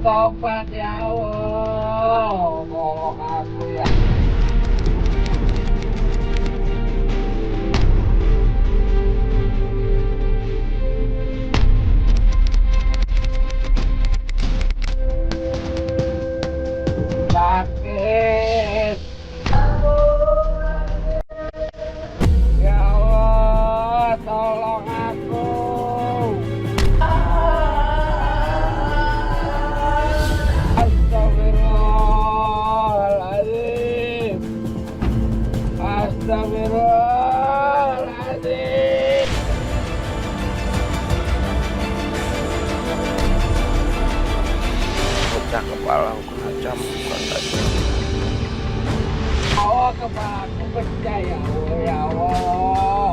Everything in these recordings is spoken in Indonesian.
Tobat ya Allah, tolong aku ya. Sakit. Ya Allah, tolong aku. Astagfirullahaladzim. Astagfirullahaladzim. Pecah kepala aku kacam katanya. Allah, kepala aku pecah ya Allah, ya Allah.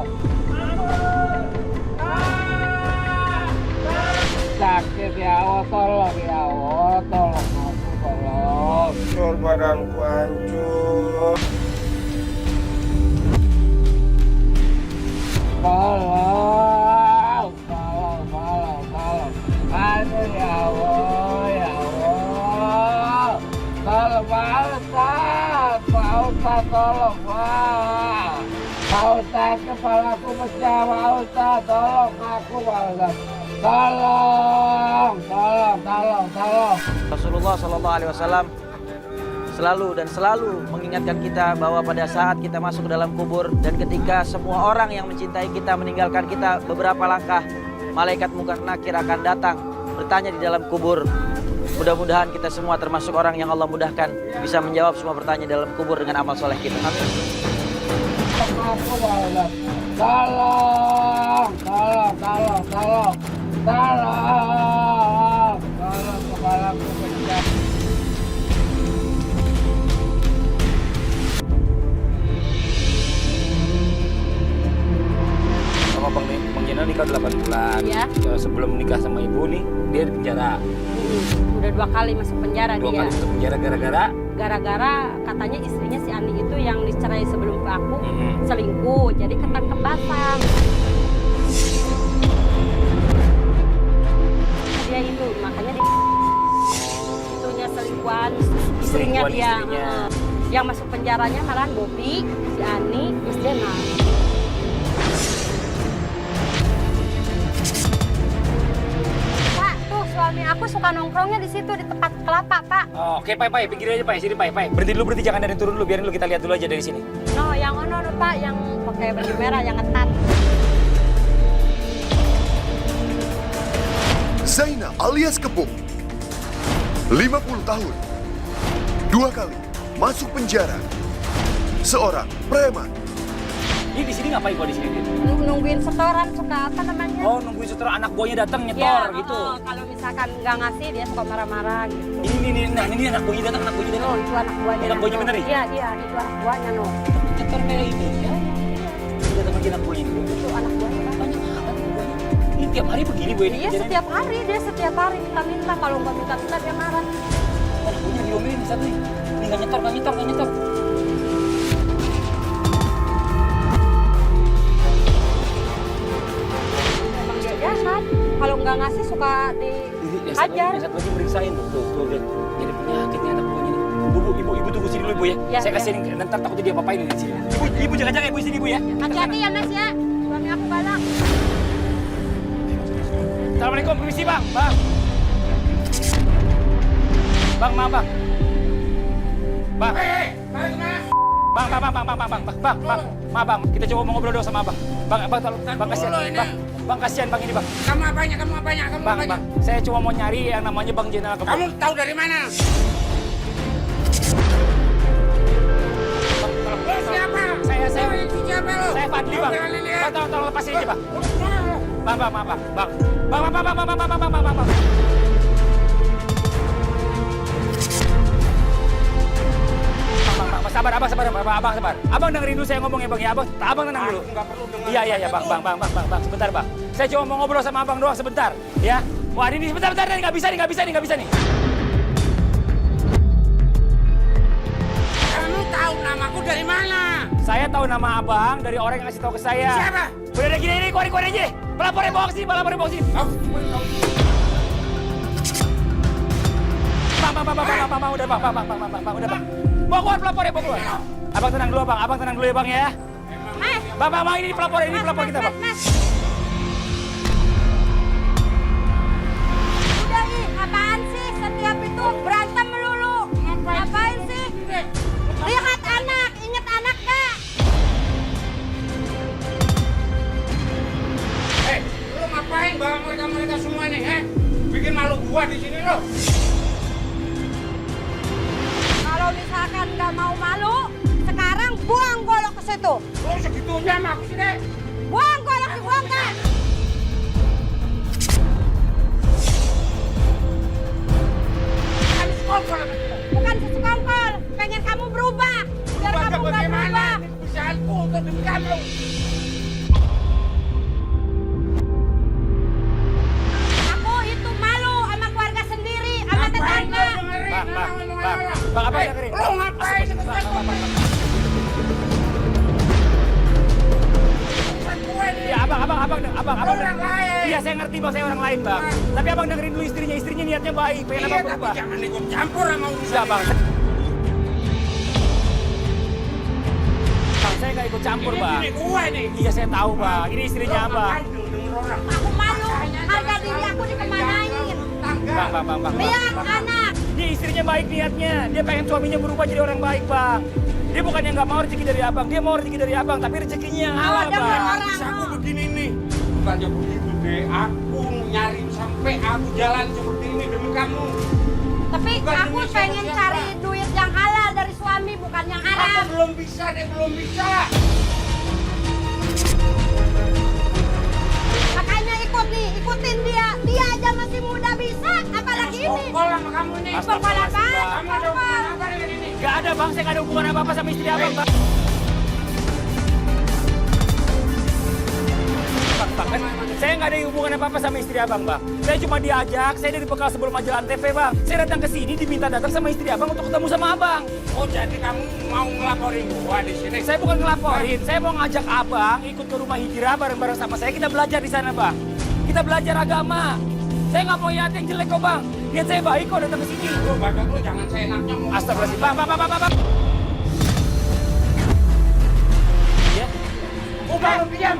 Sakit ya Allah, tolong ya Allah, tolong aku, tolong. Hancur badanku, hancur. Tolong, tolong, tolong, tolong. Aduh ya Allah, ya Allah. Tolong Pak Ustaz, Pak Ustaz, tolong Pak. Pak Ustaz, kepalaku pecah, Pak Ustaz, tolong aku Pak Ustaz. Tolong, tolong, tolong, tolong. Rasulullah SAW selalu mengingatkan kita bahwa pada saat kita masuk ke dalam kubur dan ketika semua orang yang mencintai kita meninggalkan kita beberapa langkah, malaikat munkar nakir akan datang bertanya di dalam kubur. Mudah-mudahan kita semua termasuk orang yang Allah mudahkan bisa menjawab semua pertanyaan dalam kubur dengan amal soleh kita. Amin. Tolong, tolong, tolong, tolong, tolong. Tolong, tolong, kepalaku pecah. Sama Bang Jena nikah 8 bulan. Iya. Sebelum nikah sama ibu nih, dia di penjara. Udah 2 kali masuk penjara 2 dia. kali masuk penjara gara-gara Gara-gara katanya istrinya si Ani itu yang dicerai sebelum ke aku selingkuh, jadi ketangkep basah. Dia itu makanya itunya selingkuhan istrinya Selingkuhan dia. istrinya. Yang masuk penjaranya malahan Bobi, si Ani, Miss Dena. Pak, tuh suami aku suka nongkrongnya di situ di tempat kelapa, Pak. Oh, oke, Pai, pinggir aja, Pai. Sini, Pai. Berhenti dulu, jangan dari turun dulu. Biarin dulu kita lihat dulu aja dari sini. No, yang ono Pak, yang pakai baju merah, yang ketat. Zaina alias Kepung, 50 tahun, 2 kali masuk penjara, seorang preman. Ini di sini ngapain kok di sini? Nungguin setoran suka apa namanya? Oh, nungguin setelah anak buahnya datang nyetor Ya, gitu. kalau misalkan nggak ngasih dia suka marah-marah gitu. Ini anak buahnya datang, Oh, itu anak buahnya. Anak buahnya bener ya? Iya, itu anak buahnya no. Nyetor kayak ini ya. Ini datang lagi anak buahnya. Itu anak buahnya. Pak. Banyak banget anak buahnya. Ini tiap hari begini bu ini. Iya, setiap hari dia setiap hari minta-minta, kalau nggak minta-minta dia marah. Anak buahnya diomelin satu nih. Ini nggak nyetor. Emang dia jahat. Kalau nggak ngasih suka dihajar. Yang satu lagi meriksain tuh lihat. Jadi penyakitnya anak buahnya nih. Ibu tunggu sini dulu ibu ya. Ya, Saya kasih ini, nanti takutnya dia apa-apain di sini. Ibu jaga-jaga ibu sini ibu ya. Hati-hati ya Mas ya. Suami aku galak. Assalamualaikum, permisi bang. Bang, maaf bang. Bang. Maaf bang. Kita coba mau ngobrol dulu sama abang. Bang, tolong. Bang kasihan. Bang kasihan bang ini bang. Kamu apanya? Bang. Saya cuma mau nyari yang namanya Bang Jena Kepung. Kamu tahu dari mana? Siapa? Saya. Siapa lo? Saya Fadli bang. Tolong lepasin aja bang. Bang. Sabar, abang sabar. Abang dengerin dulu saya ngomong ya bang ya. Abang tenang dulu. Nggak perlu dengar. Iya, bang. Sebentar bang. Saya cuma mau ngobrol sama abang doang sebentar. Ya. Wah ini sebentar nih. Nggak bisa nih. Kamu tahu namaku dari mana? Saya tahu nama abang dari orang yang ngasih tahu ke saya. Siapa? Udah gini, keluarin aja. Pelapornya bawa ke sini. udah bang, udah bang. Bawa keluar pelapor ya, bawa keluar. Abang tenang dulu bang, abang tenang dulu ya bang ya. Bang, ini pelapor kita bang. Udah ih, apaan sih setiap itu berantem melulu? Ngapain sih? Lihat anak, inget anak gak? Lu ngapain bawa mereka semua nih, Bikin malu gua di sini lo. Kalau misalkan nggak mau malu, sekarang buang golok ke situ. Lu segitunya sama aku sih, Dek. Buang golok, buang kan? Kan sekongkol sama kita. Bukan sesekongkol, pengen kamu berubah. Biar Gua kamu nggak bagaimana? berubah. Ini perusahaanku untuk demi kamu. Aku itu malu sama keluarga sendiri, sama Ngapain tetangga. lu dengerin? Bang, apa yang dengerin? Lu ngapain ikut-ikut? Urusan gue nih. Ya abang. Orang lain. Iya saya ngerti bang, saya orang lain bang. Tapi abang dengerin dulu istrinya niatnya baik, pengen Iya, abang tapi berubah. jangan ikut campur sama urusan Enggak bang. ini. Bang, saya nggak ikut campur bang. Ini gue nih. Iya saya tahu bang, ini istrinya abang. Denger orang. Aku malu, harga diri aku dikemanain. Bang. Lihat anak. Dia istrinya baik niatnya, dia pengen suaminya berubah jadi orang baik bang. Dia bukannya nggak mau rezeki dari abang, dia mau rezeki dari abang, tapi rezekinya yang halal Ada bang. orang. Bisa aku begini nih. Bukannya begitu deh. Aku nyari sampai aku jalan seperti ini demi kamu. Tapi Bukan aku demi pengen siapa-siapa. cari duit yang halal dari suami, bukan yang Aku haram. belum bisa deh, belum bisa. Makanya ikutin dia. Dia aja masih muda bisa, apalagi ini. Sekongkol sama kamu nih. Sekongkol apa? Kamu ada hubungan apa dengan ini? Gak ada bang, saya nggak ada hubungan apa-apa sama istri abang bang. Bang, saya nggak ada hubungan apa-apa sama istri abang bang. Saya cuma diajak, saya dari bekal sebelum majalah TV bang. Saya datang ke sini diminta datang sama istri abang untuk ketemu sama abang. Oh, jadi kamu mau ngelaporin gua di sini? Saya bukan ngelaporin, saya mau ngajak abang ikut ke rumah hijrah bareng-bareng sama saya. Kita belajar di sana bang. Kita belajar agama. Saya nggak mau lihat yang jelek kok bang. Niat saya baik kok datang ke sini. Lu badak lu jangan seenaknya ngomong. Astagfirullahaladzim. Bang. Ya. Udah lu diam.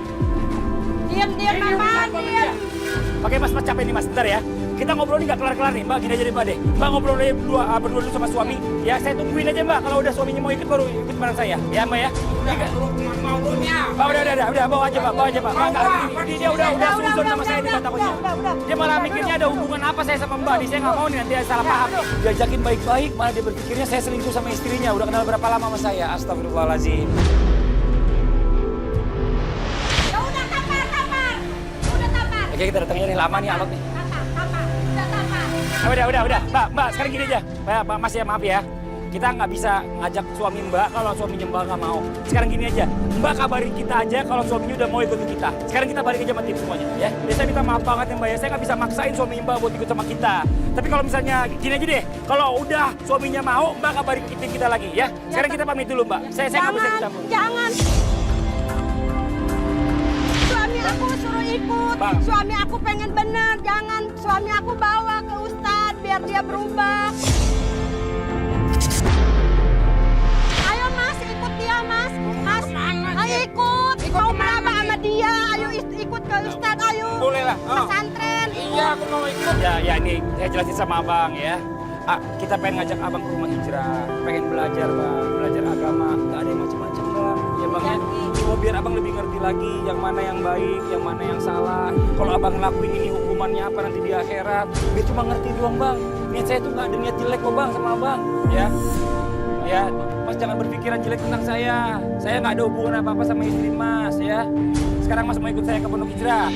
Diam apaan, diam. Oke mas capek nih mas, bentar ya. Kita ngobrol nih nggak kelar-kelar nih, mbak. Gini aja deh mbak deh. Mbak ngobrol aja berdua dulu sama suami. Ya saya tungguin aja mbak. Kalau udah suaminya mau ikut baru ikut bareng saya. Ya mbak ya. Udah lu mau lu nya. Mbak udah bawa aja mbak. Mbak, dia udah suzon sama saya di takutnya. Udah. Dia malah mikirnya ada hubungan apa saya sama mbak. Dia nggak mau nih nanti salah paham. Diajakin baik-baik, malah dia berpikirnya saya selingkuh sama istrinya. Udah kenal berapa lama sama saya? Astagfirullahaladzim. Ya udah tampar. Udah tampar. Oke kita datangnya nih lama nih alot nih. Tampar. Udah tampar. Udah. Mbak, sekarang gini aja. Mbak, Mas ya, maaf ya. Kita nggak bisa ngajak suami Mbak kalau suaminya Mbak nggak mau. Sekarang gini aja, Mbak kabarin kita aja kalau suaminya udah mau ikut ke kita. Sekarang kita balik aja sama tim semuanya, ya. Saya minta maaf banget ya Mbak ya, saya nggak bisa maksain suami Mbak buat ikut sama kita. Tapi kalau misalnya gini aja deh, kalau udah suaminya mau, Mbak kabarin ke tim kita lagi, ya. Sekarang kita pamit dulu Mbak. Saya nggak bisa ikut campur. Jangan. Suami aku suruh ikut. Bang. Suami aku pengen bener. Jangan suami aku bawa ke Ustadz biar dia berubah. Ayo Mas, ikut dia Mas. Mas, kemana, ayo Cik? ikut. Ikut Mau kemana, berapa Cik? sama dia? Ayo ikut ke Ustadz, ayo. Boleh lah. Pesantren. Iya, aku mau ikut. Ya ini saya jelasin sama abang ya. Kita pengen ngajak abang ke rumah hijrah, pengen belajar bang, belajar agama, nggak ada yang macam-macam bang, ya bang ya. Cuma biar abang lebih ngerti lagi yang mana yang baik, yang mana yang salah. Kalau abang ngelakuin ini hukumannya apa nanti di akhirat, biar cuma ngerti doang bang. Niat saya tuh nggak ada niat jelek kok bang sama abang, ya. Ya, Mas jangan berpikiran jelek tentang saya. Saya nggak ada hubungan apa-apa sama istri Mas, ya. Sekarang Mas mau ikut saya ke Pondok Hijrah,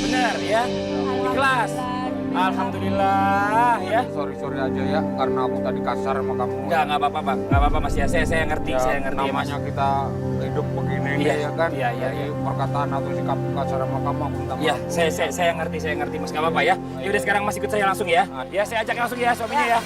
bener ya? Ikhlas. Alhamdulillah ya. Sorry aja ya, karena aku tadi kasar sama kamu. Nggak apa-apa bang, nggak apa-apa Mas ya. Saya ngerti, Ya, saya ngerti ya, Mas. namanya kita hidup begini Iya, nih, ya kan. iya. Jadi perkataan atau sikap kasar sama kamu aku minta maaf. Iya, saya ngerti Mas, nggak apa-apa ya. Ya udah sekarang Mas ikut saya langsung ya. Ya saya ajak langsung ya suaminya ya.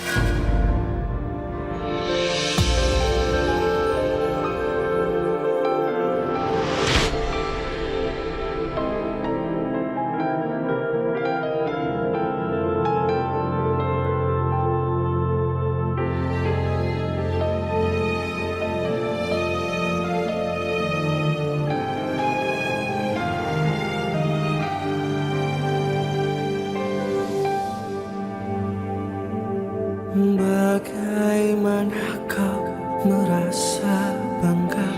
Bagaimana kau merasa bangga?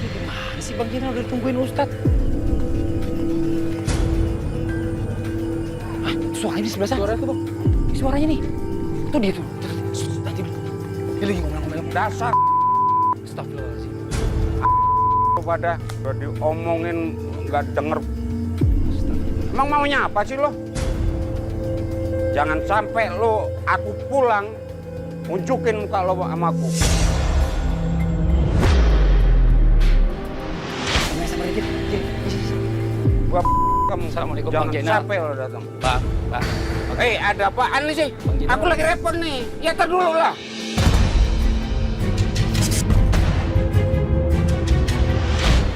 Gimana sih Bang Jenal udah ditungguin Ustadz? Ah, suaranya di sebelah sana. Suara itu Bang. Suaranya nih. Tuh dia tuh. Tadi dia lagi ngomong-ngomong. Dasar Astagfirullahaladzim. pada udah diomongin nggak denger. Emang maunya apa sih lo? Jangan sampai lo aku pulang unjukin muka lo sama aku. Gua kamu. Assalamualaikum Jangan Bang Jenal. sampai lo datang. Bang. Ada apaan nih sih? Bang Jenal. Aku lagi repot nih. Ya tar dulu lah.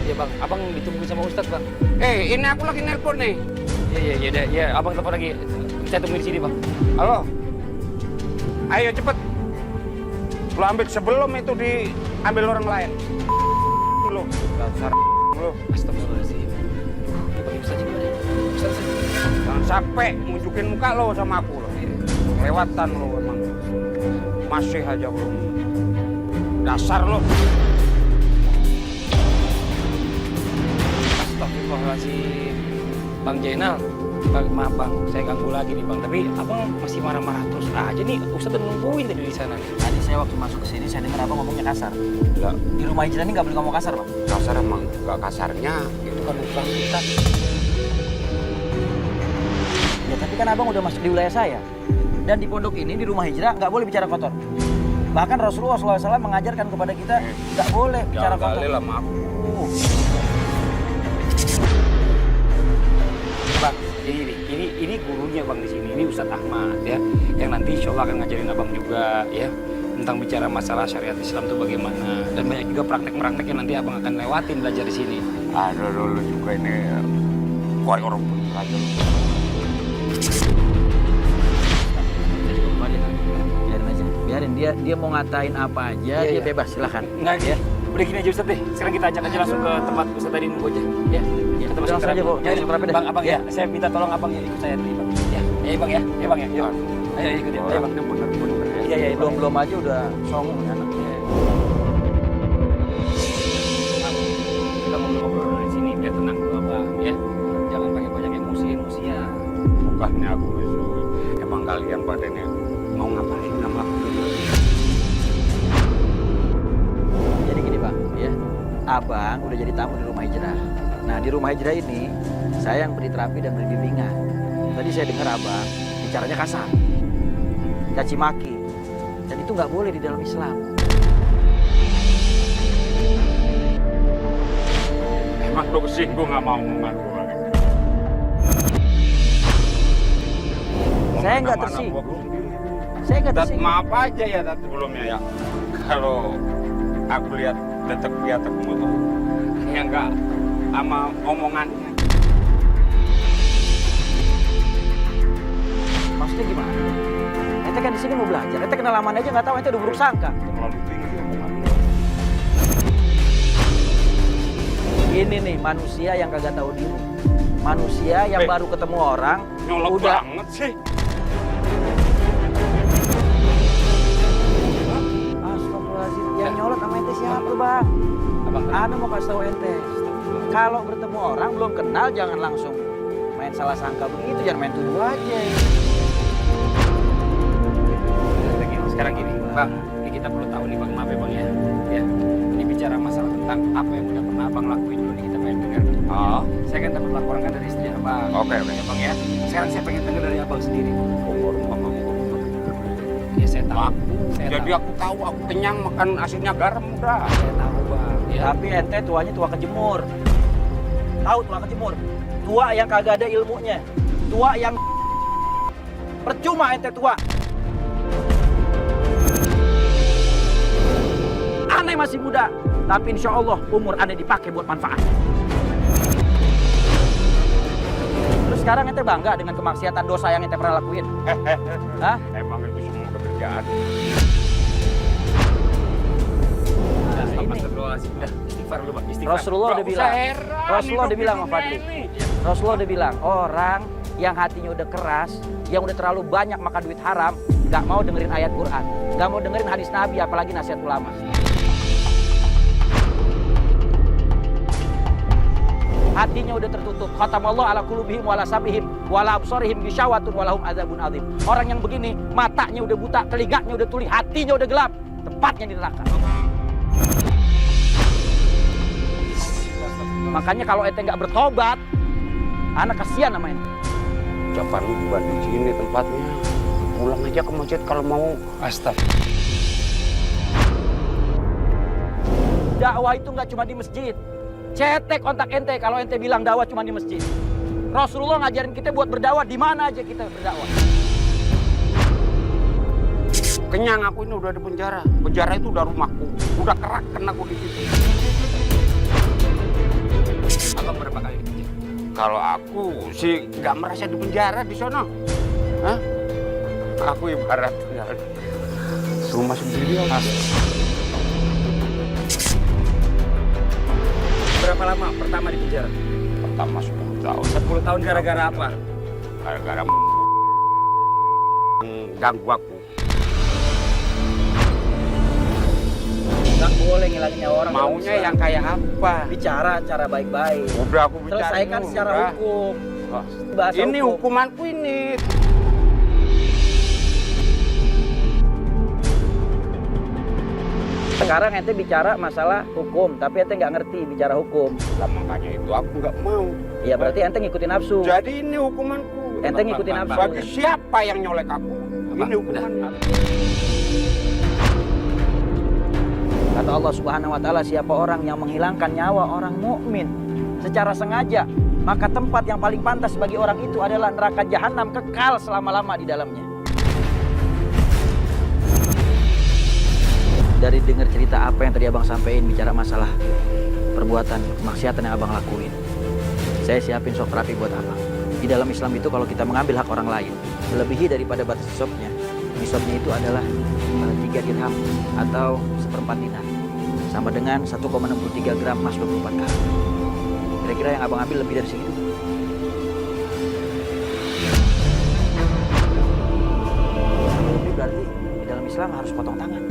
Iya Bang, Abang ditungguin sama Ustadz Bang. Ini aku lagi nelpon nih. Iya, Abang telepon lagi. Saya tungguin di sini Bang. Halo. Ayo cepet. Lo ambil sebelum itu diambil orang lain. Lo dasar lo. Astagfirullahaladzim. Ini pakai Ustadz gimana? Ustadz. Jangan sampai nunjukin muka lo sama aku lo. Kelewatan lo emang. Masih aja belum. Dasar lo. Astagfirullahaladzim. Bang Jainal, maaf Bang, saya ganggu lagi nih Bang. Tapi Abang masih marah-marah terus aja nih. Ustadz udah nungguin tadi di sana. Tadi saya waktu masuk ke sini saya dengar abang ngomongnya kasar. Enggak. Di rumah hijrah ini nggak boleh ngomong kasar, Bang. Kasar emang. Enggak kasarnya. Itu kan urusan kita. Ya tapi kan abang udah masuk di wilayah saya. Dan di pondok ini, di rumah hijrah, nggak boleh bicara kotor. Bahkan Rasulullah SAW mengajarkan kepada kita nggak boleh bicara Jangan kotor. kali lah sama aku. Bang, jadi ini gurunya Bang di sini. Ini Ustadz Ahmad ya, yang nanti insya Allah akan ngajarin Abang juga ya tentang bicara masalah syariat Islam itu bagaimana, dan banyak juga praktek-praktek yang nanti Abang akan lewatin belajar di sini. Ada dulu juga ini. Koi orang pun aja lu. Biarin aja, biarin dia mau ngatain apa aja, Iya, dia iya. bebas silahkan. Enggak ya. Udah gini aja Ustadz deh. Sekarang kita ajak aja langsung ke tempat Ustadz tadi nunggu aja. Ya. Kita masuk langsung aja, Bu. Nyari terapi deh. Bang, Abang ya. Saya minta tolong Abang ya ikut saya dulu, Bang. Ya. Ya, Bang ya. Ya, Bang ya. Yuk. Ayo ikut ya. Ayo, Bang. Bener-bener ya. Iya, iya, Belum aja udah songong nih anaknya. Kita ngobrol-ngobrol di sini biar tenang dulu Abang ya. Jangan pakai banyak emosi-emosian. Bukannya aku itu. Emang kalian badannya mau ngapain sama aku? Jadi gini Bang, ya. Abang udah jadi tamu di rumah hijrah. Nah di rumah hijrah ini saya yang beri terapi dan beri bimbingan. Tadi saya dengar abang bicaranya kasar, caci maki, dan itu nggak boleh di dalam Islam. Emang lo kesinggung sama omongan gue? Saya nggak tersinggung. Saya nggak Tat, tersinggung. maaf aja ya Tat sebelumnya ya. Kalau aku lihat detek-detekmu tuh ya nggak sama omongannya. Maksudnya gimana? Ente kan di sini mau belajar. Ente kenal laman aja nggak tahu. Ente udah buruk sangka. Terlalu tinggi omongan lo. Ini nih manusia yang kagak tahu diri. Manusia yang baru ketemu orang Nyolok udah banget sih. Astagfirullahaladzim. Yang nyolot sama ente siapa bang? Abang, Anu mau kasih tahu ente. Kalau bertemu orang belum kenal jangan langsung main salah sangka begitu. Jangan main tuduh aja. sekarang gini, Bang, ini kita perlu tahu nih Bang, maaf ya Bang ya. Ya. Ini bicara masalah tentang apa yang udah pernah Abang lakuin dulu nih kita pengen dengar. Oh. Saya kan dapat laporan kan dari istri Abang. Oke. Ya Bang ya. Sekarang saya pengen dengar dari Abang sendiri. Umur mama. Ya saya tahu. Jadi aku tahu aku kenyang makan asinnya garam udah. Saya tahu Bang. Ya. Tapi ente tuanya tua kejemur. Tahu tua kejemur? Tua yang kagak ada ilmunya. Tua yang percuma ente tua. Aneh masih muda, tapi insya Allah umur aneh dipakai buat manfaat. Terus sekarang ente bangga dengan kemaksiatan dosa yang ente pernah lakuin? Hah? Emang itu semua pekerjaan. Astagfirullahaladzim. Istighfar dulu Bang. Istighfar. Rasulullah udah bilang. Rasulullah udah bilang sama Fadli. Rasulullah udah bilang, orang yang hatinya udah keras, yang udah terlalu banyak makan duit haram, gak mau dengerin ayat Quran, gak mau dengerin hadis Nabi, apalagi nasihat ulama. Hatinya udah tertutup. Khatamallahu ala qulubihim wa ala sam'ihim wa ala absarihim ghishawatun wa lahum adzabun adzim. Orang yang begini, matanya udah buta, telinganya udah tuli, hatinya udah gelap, tempatnya di neraka. Makanya kalau ente nggak bertobat, anak kasihan sama ente. Ucapan lu bukan di sini tempatnya. Pulang aja ke masjid kalau mau. Astagfirullah. Dakwah itu nggak cuma di masjid. Cetek kontak ente kalau ente bilang dakwah cuma di masjid. Rasulullah ngajarin kita buat berdakwah di mana aja kita berdakwah. Kenyang aku ini udah di penjara. Penjara itu udah rumahku. Udah kerak kena aku di situ. Abang berapa kali di penjara? Kalau aku sih nggak merasa di penjara di sono. Hah? Aku ibarat rumah sendiri. Berapa lama pertama di penjara? Pertama 10 tahun. 10 tahun gara-gara apa? Gara-gara ganggu aku. Gak boleh ngilangin nyawa orang. Maunya yang kayak apa? Bicara cara baik-baik. Udah aku bicara. Selesaikan secara hukum. Bahasa Ini hukum. hukumanku ini. Sekarang ente bicara masalah hukum, tapi ente nggak ngerti bicara hukum. Lah makanya itu aku nggak mau. Iya berarti ente ngikutin nafsu. Jadi ini hukumanku. Ente ngikutin nafsu. Bagi siapa yang nyolek aku, ini hukumannya. Kata Allah Subhanahu wa taala, siapa orang yang menghilangkan nyawa orang mukmin secara sengaja, maka tempat yang paling pantas bagi orang itu adalah neraka jahanam kekal selama-lama di dalamnya. Dari dengar cerita apa yang tadi abang sampein bicara masalah perbuatan kemaksiatan yang abang lakuin, saya siapin shock terapi buat abang. Di dalam Islam itu kalau kita mengambil hak orang lain melebihi daripada batas nisabnya, nisabnya itu adalah 3 dirham atau 1/4 dinar, sama dengan 1,63 gram emas 24 karat. Kira-kira yang abang ambil lebih dari segitu? Lebih berarti di dalam Islam harus potong tangan.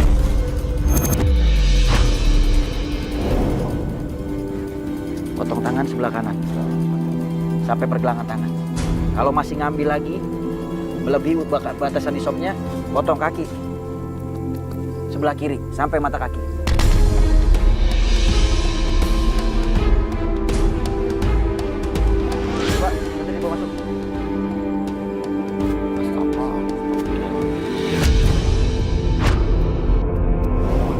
Potong tangan sebelah kanan sampai pergelangan tangan. Kalau masih ngambil lagi melebihi batasan nisabnya, potong kaki sebelah kiri sampai mata kaki. Pak, nanti dibawa masuk.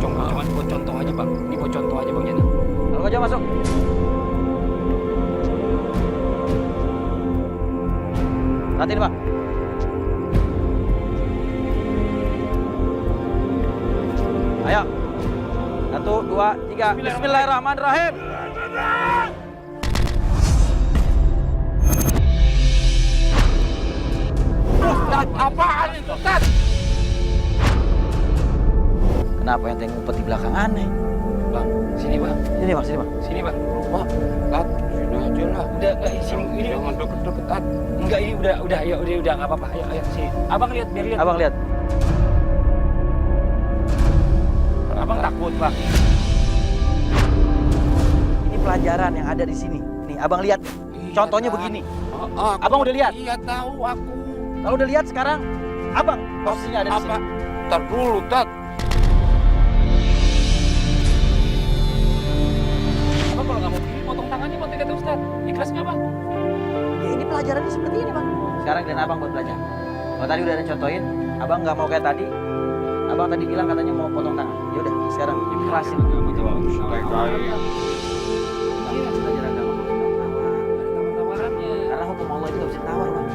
Cuma buat contoh aja bang. Ini buat contoh aja bang Jana. Kalau aja masuk. Nanti Pak. Ayo. 1, 2, 3. Bismillahirrahmanirrahim. Ustaz, apaan itu, Ustaz? Kenapa ente ngumpet di belakang aneh? Bang, sini bang. Sini Bang, sini Bang. Sini bang. Pak, Ustaz, sini aja lah. Udah, sini ini. Jangan deket-deket, Ustaz. Enggak, ini udah, ya udah nggak apa-apa. Ayo, sini. Abang lihat, biar lihat. Abang lihat. Abang takut bang. Ini pelajaran yang ada di sini. Nih, Abang lihat. Contohnya begini. Abang udah lihat? Iya, tahu aku. Kalau udah lihat sekarang, Abang posisinya ada di sini. Ntar dulu, Ustaz. Abang kalau nggak mau begini, potong tangannya buat kata Ustaz. Ikhlas nggak bang? Ya, ini pelajarannya seperti ini, Bang. Sekarang dan Abang buat belajar. Kalau tadi udah ada contohin, Abang nggak mau kayak tadi. Abang tadi bilang katanya mau potong tangan. Ya udah, sekarang ikhlasin. Baik-baik. Belajar agama potong tangan. Tawarannya. Karena hukum Allah itu nggak bisa tawar, Bang.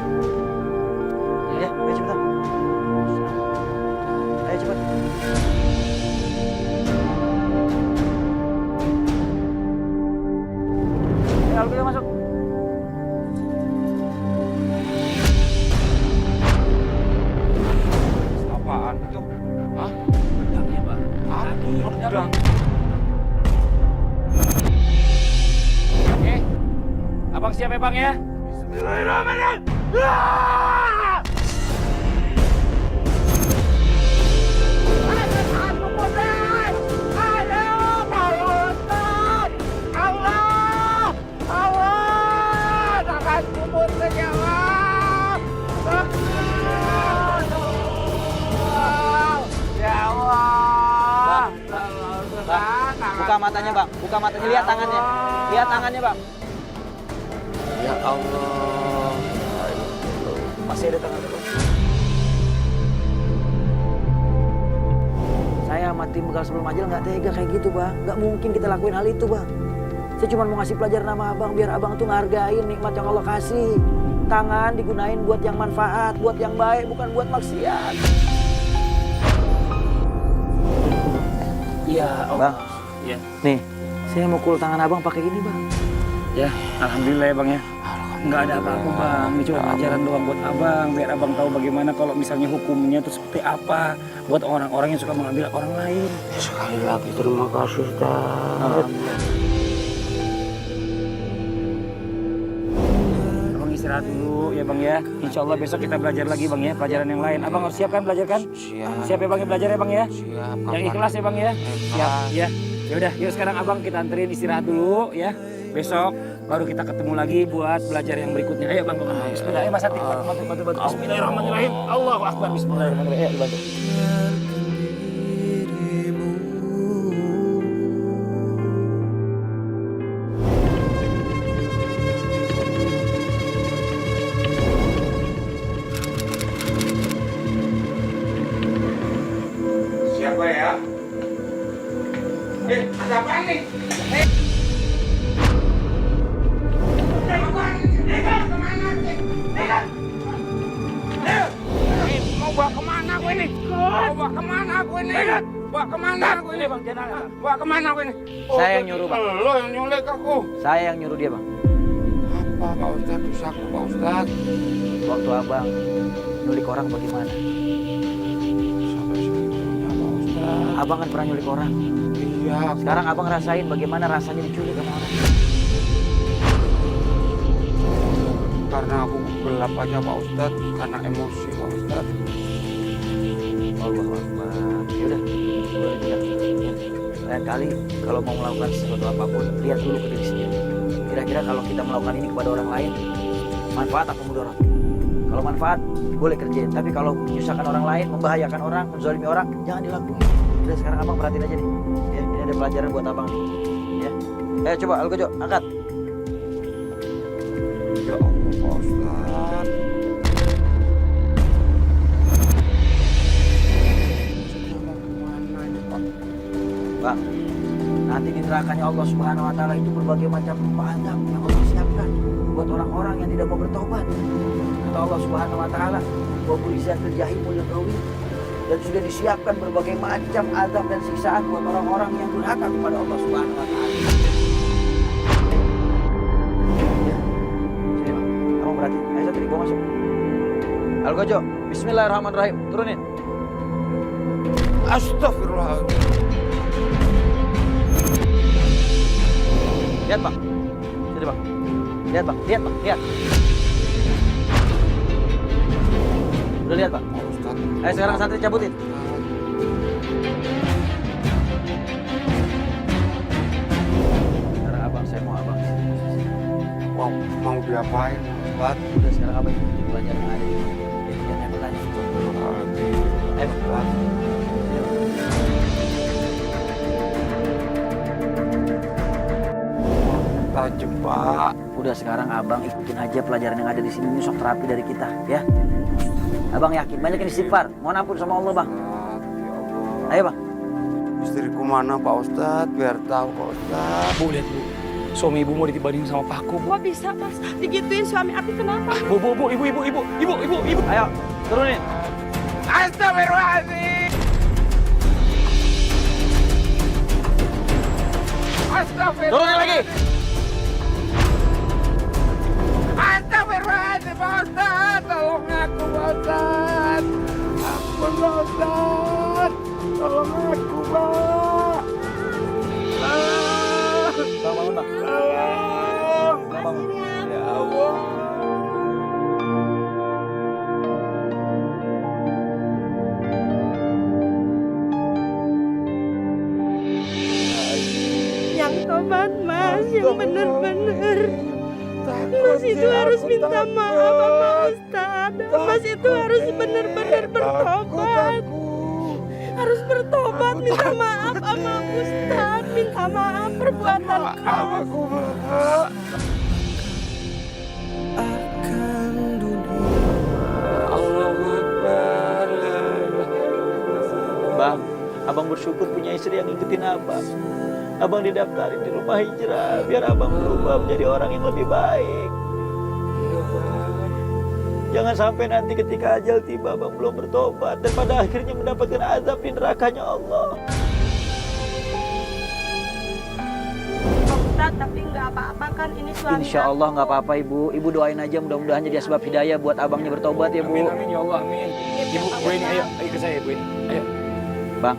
Ya, ayo cepetan. Ayo cepet. Ayo, Alhamdulillah masuk. Apaan itu? Hah? Pedangnya bang. Aku pedang. Oke. Abang siap ya Bang ya? Bismillahirrahmanirrahim. Buka matanya bang, buka matanya, lihat tangannya. Lihat tangannya bang. Ya Allah. Masih ada tangannya Bang. Saya sama tim bekal sebelum ajal nggak tega kayak gitu bang. Nggak mungkin kita lakuin hal itu bang. Saya cuma mau ngasih pelajaran sama abang biar abang tuh ngargain nikmat yang Allah kasih. Tangan digunain buat yang manfaat, buat yang baik, bukan buat maksiat. Iya, Bang, Iya. nih saya mau kul tangan abang pakai gini bang. Ya, alhamdulillah ya Bang ya. Nggak ada apa-apa Bang, ini cuma pelajaran doang buat abang, biar abang tahu bagaimana kalau misalnya hukumnya itu seperti apa buat orang-orang yang suka mengambil orang lain. Sekali lagi terima kasih, Ustaz. Abang istirahat dulu ya Bang ya. Insya Allah besok kita belajar lagi Bang ya, pelajaran yang lain. Abang harus siap kan belajar kan? Siap. Siap ya Bang ya belajar ya Bang ya? Siap. Yang ikhlas ya Bang ya? Siap ya. Ya udah, yuk sekarang abang kita anterin istirahat dulu ya. Besok baru kita ketemu lagi buat belajar yang berikutnya. Ayo Bang, bismillah. Ayo Mas Ati, bantu. Bismillahirrahmanirrahim. Allahu Akbar, bismillahirrahmanirrahim. Ayo bantu. Siapa ya? Ada apa nih? Mau bawa kemana aku ini? Mau bawa kemana aku ini? Bawa kemana aku ini? Bang, jangan. Bawa kemana aku ini? Saya yang nyuruh, Bang. Lo yang nyulik aku. Saya yang nyuruh dia bang. Apa Pak Ustadz? Dosaku Pak Ustadz. Waktu abang nyulik orang bagaimana? Sampai segitunya Pak Ustadz. Abang kan pernah nyulik orang. Iya. Sekarang abang rasain bagaimana rasanya diculik sama orang. Karena aku gelap aja Pak Ustadz. Karena emosi Pak Ustadz. Allahu Akbar. Yaudah, boleh lihat. Lain kali kalau mau melakukan sesuatu apapun, lihat dulu ke diri sendiri. Kira-kira kalau kita melakukan ini kepada orang lain, manfaat atau mudarat? Kalau manfaat, boleh kerjain. Tapi kalau menyusahkan orang lain, membahayakan orang, menzalimi orang, jangan dilakuin. Udah sekarang abang perhatiin aja nih. Ya, ini ada pelajaran buat abang nih. Ya. Ayo coba, Algojo, angkat. Ya Allah Pak Ustadz. Mana ini Pak? Bang, nanti di nerakanya Allah Subhanahu wa taala itu berbagai macam azab yang Allah siapkan buat orang-orang yang tidak mau bertobat. Kata Allah Subhanahu wa taala, "Wa bulizatil jahimul ghawi." Dan sudah disiapkan berbagai macam azab dan siksaan buat orang-orang yang durhaka kepada Allah Subhanahu wa taala. Ya. Sini, Bang. Kamu berarti. Ayo satu gua masuk. Al-Gojo, bismillahirrahmanirrahim. Turunin. Astagfirullahaladzim. Lihat bang, sini bang, lihat bang, lihat. Udah lihat bang. Ayo sekarang santri cabutin. Sekarang abang, saya mau abang. Mau diapain Ustadz? Udah sekarang abang ikutin pelajaran yang ada di sini. Biar saya bertanya. Ayo bang. Tajam Pak. Udah sekarang abang ikutin aja pelajaran yang ada di sini. Ini sok terapi dari kita, ya. Abang yakin banyak yang istighfar, mohon ampun sama Allah bang. Ya Allah. Ayo bang. Istriku mana Pak Ustadz? Biar tahu Pak Ustadz. Bu, lihat Bu. Suami ibu mau ditibadin sama paku. Bu. Kok bisa mas digituin suami aku kenapa? Bu, ibu. Ayo, turunin. Astagfirullahaladzim. Astagfirullahaladzim. Turunin lagi. Astagfirullahaladzim Pak Ustadz. Tolong aku Pak Ustadz. Ampun Pak Ustadz. Tolong aku Pak. Bang, bangun bang. Tolong. Bang, bangun. Ya Ya yang benar-benar. Mas itu harus minta maaf sama Ustaz. Mas itu harus benar-benar bertobat. Harus bertobat, minta maaf sama Ustaz. Minta maaf perbuatan kamu. akan dunia. Bang, abang bersyukur punya istri yang ngikutin abang. Abang didaftarin di rumah hijrah biar abang berubah menjadi orang yang lebih baik. Jangan sampai nanti ketika ajal tiba abang belum bertobat dan pada akhirnya mendapatkan azab di nerakanya Allah. Ustaz, tapi nggak apa-apa kan ini suami Insya Allah nggak apa-apa ibu. Ibu doain aja mudah-mudahan jadi asbab hidayah buat abangnya bertobat ya bu. Amin, amin ya Allah, amin. Ibu, Bu ini, ayo ke saya, Bu ini. Ayo. Bang,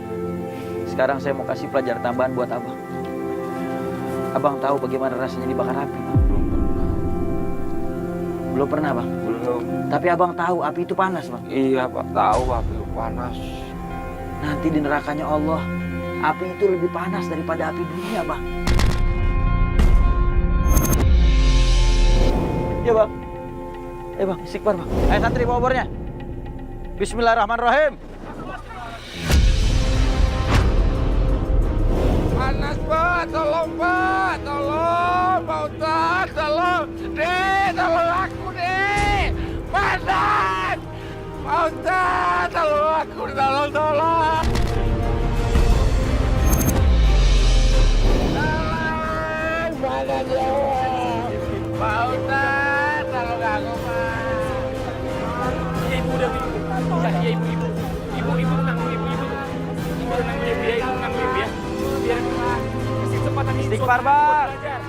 sekarang saya mau kasih pelajaran tambahan buat abang. Abang tahu bagaimana rasanya dibakar api, Bang? Belum pernah, Bang? Belum. Tapi abang tahu api itu panas, Bang. Iya Pak, tahu api panas. Nanti di nerakanya Allah, api itu lebih panas daripada api dunia, Bang. Ya, Bang. Bang, istighfar, Bang. Ayo santri bawa obornya. Bismillahirrahmanirrahim. Panas Pak, tolong Pak, tolong Pak Ustadz, tolong Dek, tolong aku Dek, panas Pak Ustadz, tolong aku, tolong. Tolong, panas ya Pak Ustadz, tolong aku Pak. Ibu udah, ibu. Ya, ibu tenang dulu, ibu. Ibu tenang dulu, ya, ibu tenang dulu ya. Biar kasih kesempatan ini. Istighfar, suatu Bang. belajar.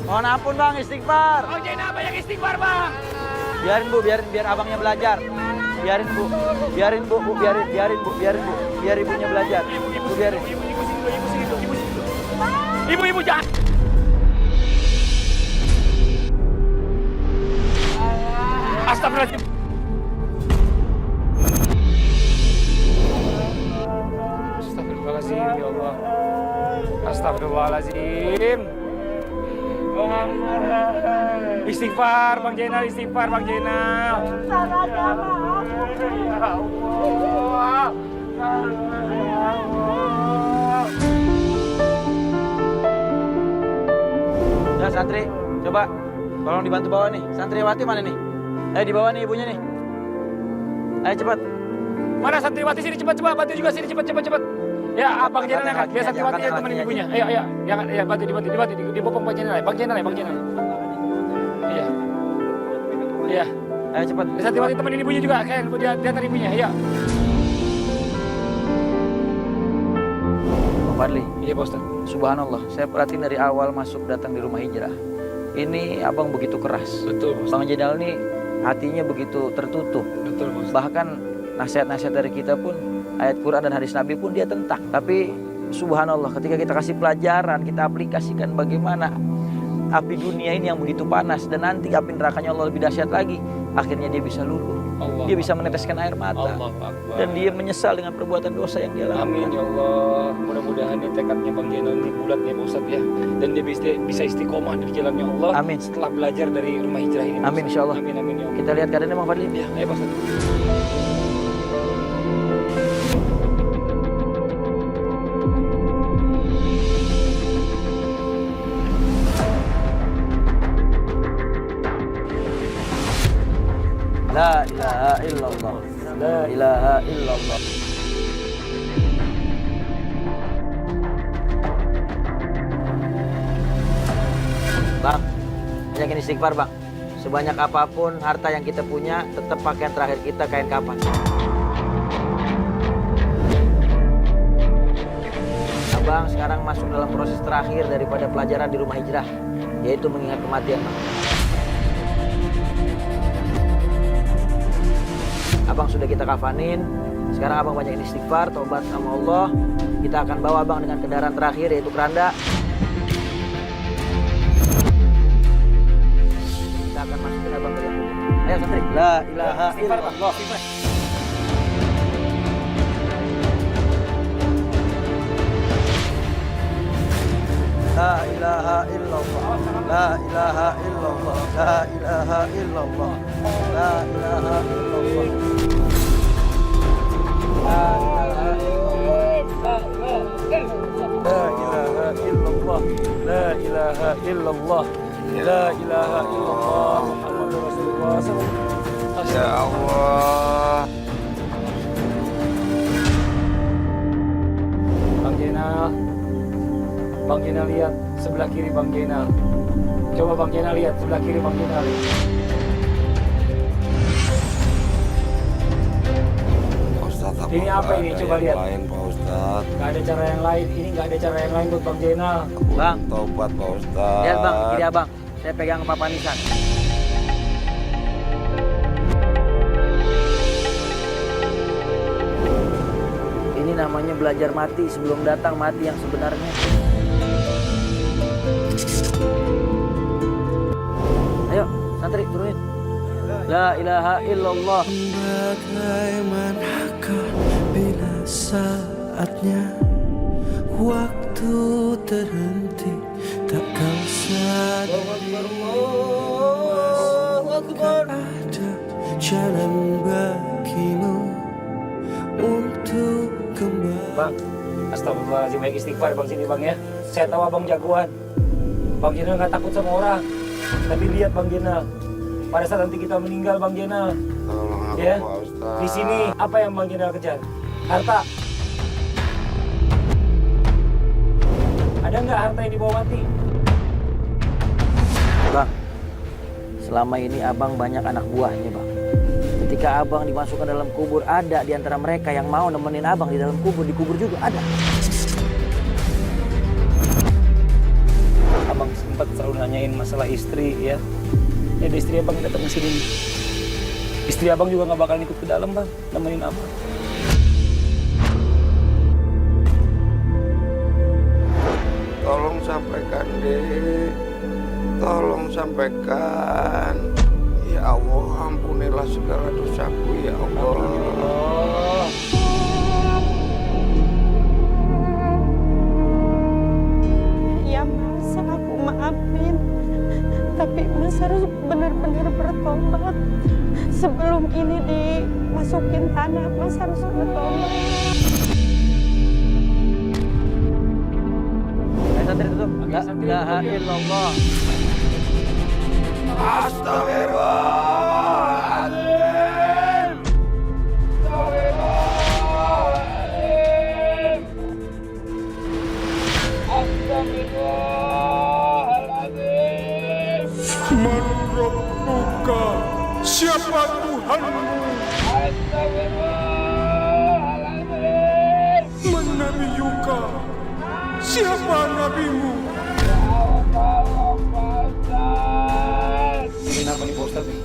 Mohon ampun, Bang, istighfar. Oh, jangan apa yang istighfar, Bang. Biarin, Bu, biar abangnya belajar. Biarin, Bu. Biarin, Bu, biarin, Bu. Biar ibunya belajar. Bu, biarin. Ibu sini dulu. Ibu jangan. Astagfirullahaladzim. Astagfirullahaladzim, ya Allah. Astagfirullahaladzim. Istighfar, Bang Jenal, istighfar, Bang Jenal. Ya, santri, coba tolong dibantu bawa nih. Santriwati mana nih? Ayo dibawa nih ibunya nih. Ayo cepat. Mana santriwati sini, cepat, bantu juga sini, cepat. Ya, Bang Jenal angkat. Biar santriwati yang temenin ibunya. Ayo, ya, bantu, dibopong Bang Jenal. Bang Jenal. Iya. Iya. Ayo cepat. Santriwati temenin ibunya juga, kayak diantar ibunya. Iya. Bang Fadli. Iya, Pak Ustaz. Subhanallah, saya perhatiin dari awal masuk datang di rumah hijrah. Ini abang begitu keras. Betul, Pak Ustaz. Bang Jenal ini hatinya begitu tertutup. Betul, Pak Ustaz. Bahkan nasihat-nasihat dari kita pun, ayat Quran dan hadis Nabi pun dia tentang. Tapi subhanallah ketika kita kasih pelajaran, kita aplikasikan bagaimana api dunia ini yang begitu panas dan nanti api nerakanya Allah lebih dahsyat lagi, akhirnya dia bisa luluh. Dia bisa meneteskan air mata. Dan dia menyesal dengan perbuatan dosa yang dia lakukan. Amin ya Allah. Mudah-mudahan nih tekadnya Bang Jenal ini bulat ya Pak Ustaz ya. Dan dia bisa istiqomah di jalannya Allah. Amin. Setelah belajar dari rumah hijrah ini. Amin insya Allah. Amin ya Allah. Kita lihat keadaannya Bang Fadli. Ya, ayo Pak Ustaz. La ilaha illallah. La ilaha illallah. Bang, banyakin istighfar, Bang. Sebanyak apapun harta yang kita punya, tetap pakaian terakhir kita kain kapan. Abang sekarang masuk dalam proses terakhir daripada pelajaran di rumah hijrah, yaitu mengingat kematian, Bang. Abang sudah kita kafanin, sekarang abang banyakin istighfar, taubat sama Allah. Kita akan bawa abang dengan kendaraan terakhir yaitu keranda. Kita akan masukin abang ke dalam. Ayo santri. La ilaha illallah. La ilaha illallah. La ilaha illallah. La ilaha illallah. La ilaha illallah. La ilaha illallah. La ilaha illallah. La ilaha illallah. Muhammadur Rasulullah sallallahu. Ya Allah. Bang Jenal lihat sebelah kiri Bang Jenal. Coba Bang Jenal lihat sebelah kiri Bang Jenal. Ustadz, Ini apa ini? Coba lihat. Lain Pak Ustadz. Gak ada cara yang lain. Ini gak ada cara yang lain buat Bang Jenal. Bang, Tobat Pak Ustadz. lihat bang, kiri abang. Saya pegang papanisan. Ini namanya belajar mati sebelum datang mati yang sebenarnya. Ayo, santri turunin. La ilaha illallah. Bagaimanakah bila saatnya waktu terhenti, tak kau sadari tak ada jalan bagimu untuk kembali. Bang, astagfirullahaladzim, baik istighfar Bang sini Bang ya. Saya tahu Abang jagoan. Bang Jenal gak takut sama orang. Tapi lihat Bang Jenal, pada saat nanti kita meninggal Bang Jenal, Tolong aku ya, Pak Ustadz. di sini apa yang Bang Jenal kejar? Harta. Ada nggak harta yang dibawa mati? Bang, selama ini abang banyak anak buahnya bang. Ketika abang dimasukkan dalam kubur, ada di antara mereka yang mau nemenin abang di dalam kubur. Di kubur juga ada. Abang sempat selalu nanyain masalah istri ya. Ada istri abang datang ke sini. Istri abang juga nggak bakalan ikut ke dalam bang, nemenin abang. Tolong sampaikan deh. Tolong sampaikan. Ya Allah, ampunilah segala dosaku ya Allah. Ya Mas, aku maafin. Tapi Mas harus benar-benar bertobat. Sebelum ini dimasukin tanah, Mas harus bertobat. Ayo santri tutup. La ilaha illallah. Astagfirullahaladzim. Astagfirullahaladzim. Man Rabbuka? Siapa Tuhanmu? Astagfirullahaladzim. Man Nabiyuka? Siapa nabimu? Tolong Pak Ustadz. Kenapa nih Pak Ustadz nih?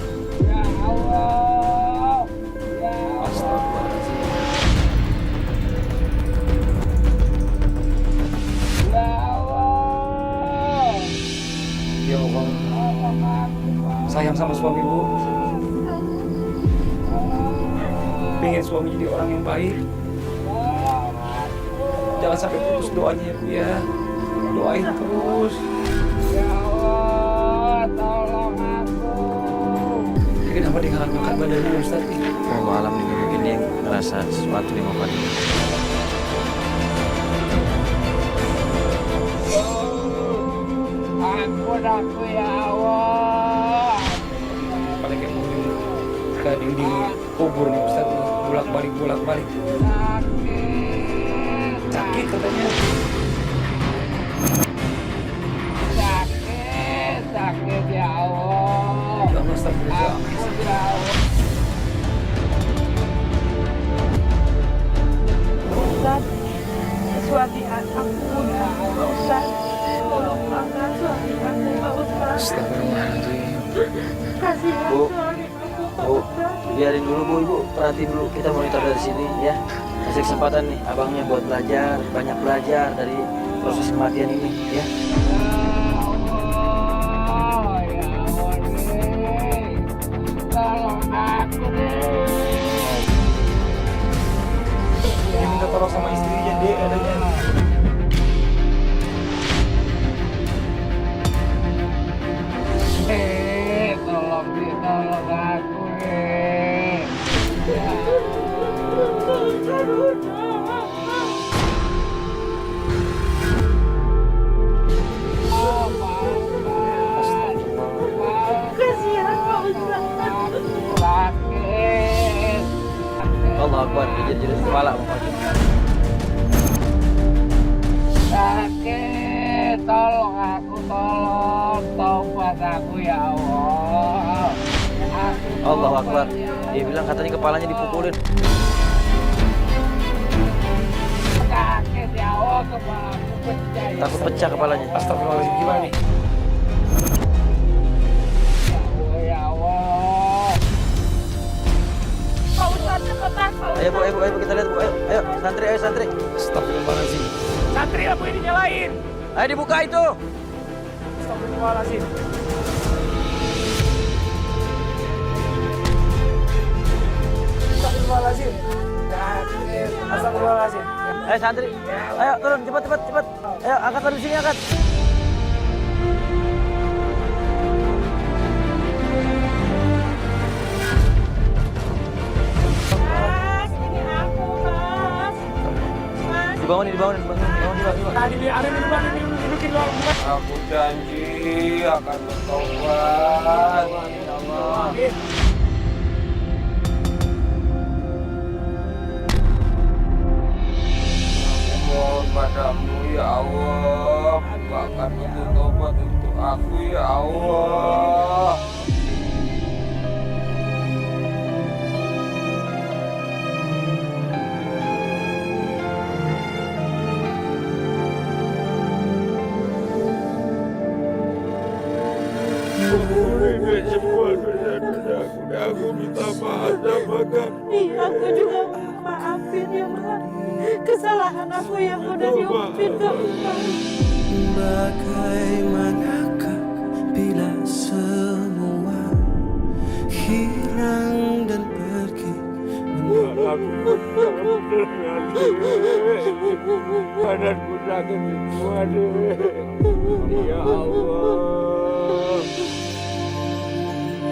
Ya Allah. Ya Allah. Astagfirullahaladzim. Ya Allah. Ya Allah, Tolong aku Pak. sayang sama suami bu. Pengen suami jadi orang yang baik. Tolong aku. Jangan sampai putus doanya ya bu ya. Doain terus. Ya Allah, tolong aku. Kenapa dia nggak ngangkat badannya Ustadz nih? Oh alam juga mungkin dia ngerasa sesuatu di muka dia. Ampun aku ya Allah. Paling kayak mobil ke dinding kubur nih Ustadz nih. Bolak-balik. Sakit. Sakit katanya. Sakit ya Allah. Ya Allah, astagfirullah. Ampun ya Allah. Ustaz, suami aku udah Pak Ustaz. Tolong angkat suami aku Pak Ustaz. Astagfirullahaladzim. Kasihan Bu. suami aku Pak Bu, Ustaz. biarin dulu bu, ibu perhatiin dulu. Kita monitor dari sini ya. Kasih kesempatan nih abangnya buat belajar, banyak belajar dari proses kematian ini ya. Tolong aku deh. Dia minta tolong sama istrinya deh katanya. Kasihan Pak Ustadz. Sakit. Allah Akbar, jadi kepala Bang Oji. Sakit. Tolong aku, tolong. Taubat aku ya Allah. Allah Akbar. Dia bilang katanya kepalanya dipukulin. Sakit ya Allah, kepalaku pecah. Ya Takut pecah kepalanya. Astagfirullahaladzim, gimana nih? Ya Allah. Pak Ustadz cepetan Pak Ayo Bu, kita lihat Bu. Ayo, santri. Astagfirullahaladzim. Santri lampu ini nyalain. Ayo dibuka itu. Astagfirullahaladzim. Astagfirullahaladzim. Astagfirullahaladzim. Ayo santri. Ayo turun cepat. Ayo angkat dari sini angkat. Mas, ini aku Mas. Mas. Dibangun. Tadi dia ada di depan ini dudukin lo. Aku janji akan bertobat. Ya Allah. Aku mohon padamu ya Allah, bukakan pintu tobat untuk aku ya Allah. Aku minta maaf sama kamu. Iya, aku juga maafin ya Mas. Kesalahan aku yang udah diungkapin kamu Mas. Bagaimanakah bila semua hilang dan pergi Aku badanku sakit semua deh. Ya Allah.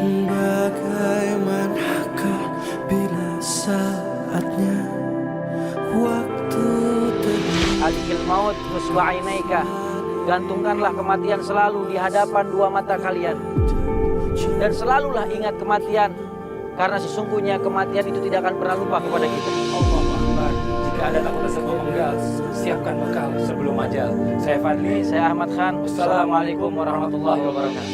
Bagaimanakah bila saatnya waktu terlalu Alikil maut musba'inaika. Gantungkanlah kematian selalu di hadapan dua mata kalian. Dan selalulah ingat kematian. Karena sesungguhnya kematian itu tidak akan pernah lupa kepada kita. Allahu Akbar. Jika ada takut tersebut meninggal, siapkan bekal sebelum ajal. Saya Fadli. Saya Ahmad Khan. Assalamualaikum warahmatullahi wabarakatuh.